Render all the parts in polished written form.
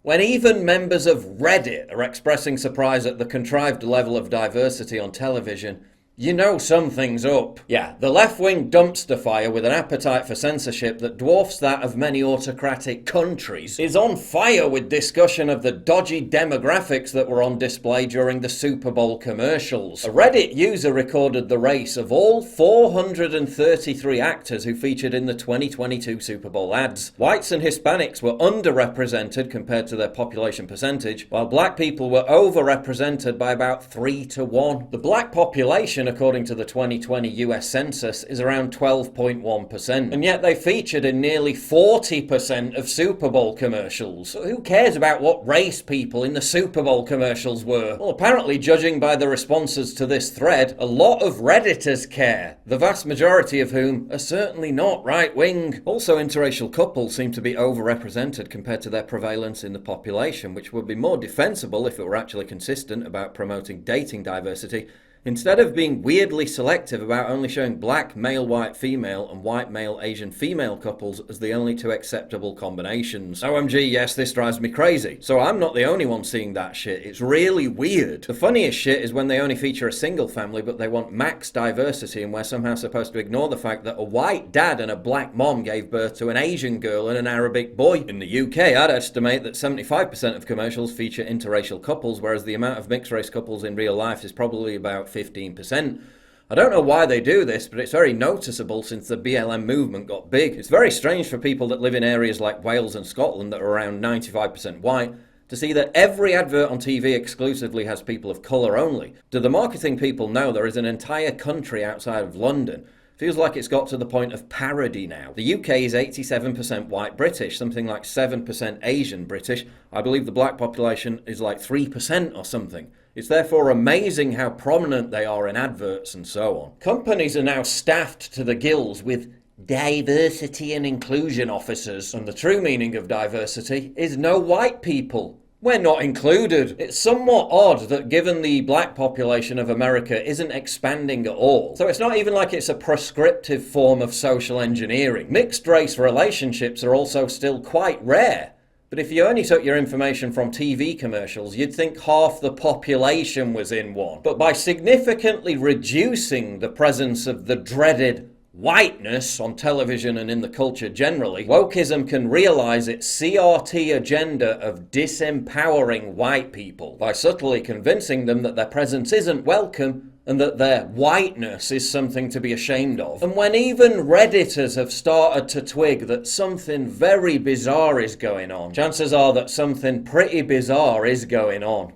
When even members of Reddit are expressing surprise at the contrived level of diversity on television, you know something's up. Yeah, the left-wing dumpster fire with an appetite for censorship that dwarfs that of many autocratic countries is on fire with discussion of the dodgy demographics that were on display during the Super Bowl commercials. A Reddit user recorded the race of all 433 actors who featured in the 2022 Super Bowl ads. Whites and Hispanics were underrepresented compared to their population percentage, while black people were overrepresented by about 3 to 1. The black population, according to the 2020 US Census, is around 12.1%, and yet they featured in nearly 40% of Super Bowl commercials. So who cares about what race people in the Super Bowl commercials were? Well, apparently, judging by the responses to this thread, a lot of Redditors care, the vast majority of whom are certainly not right-wing. Also, interracial couples seem to be overrepresented compared to their prevalence in the population, which would be more defensible if it were actually consistent about promoting dating diversity, instead of being weirdly selective about only showing black male white female and white male Asian female couples as the only two acceptable combinations. OMG, yes, this drives me crazy. So I'm not the only one seeing that shit. It's really weird. The funniest shit is when they only feature a single family but they want max diversity, and we're somehow supposed to ignore the fact that a white dad and a black mom gave birth to an Asian girl and an Arabic boy. In the UK, I'd estimate that 75% of commercials feature interracial couples, whereas the amount of mixed race couples in real life is probably about 15%. I don't know why they do this, but it's very noticeable since the BLM movement got big. It's very strange for people that live in areas like Wales and Scotland that are around 95% white to see that every advert on TV exclusively has people of colour only. Do the marketing people know there is an entire country outside of London? Feels like it's got to the point of parody now. The UK is 87% white British, something like 7% Asian British. I believe the black population is like 3% or something. It's therefore amazing how prominent they are in adverts and so on. Companies are now staffed to the gills with diversity and inclusion officers, and the true meaning of diversity is no white people. We're not included. It's somewhat odd that given the black population of America isn't expanding at all. So it's not even like it's a prescriptive form of social engineering. Mixed race relationships are also still quite rare. But if you only took your information from TV commercials, you'd think half the population was in one. But by significantly reducing the presence of the dreaded whiteness on television and in the culture generally, wokeism can realize its CRT agenda of disempowering white people by subtly convincing them that their presence isn't welcome and that their whiteness is something to be ashamed of. And when even Redditors have started to twig that something very bizarre is going on, chances are that something pretty bizarre is going on.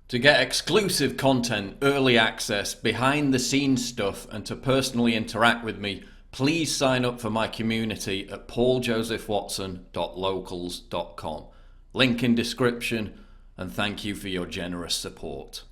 To get exclusive content, early access, behind the scenes stuff, and to personally interact with me, please sign up for my community at pauljosephwatson.locals.com. Link in description, and thank you for your generous support.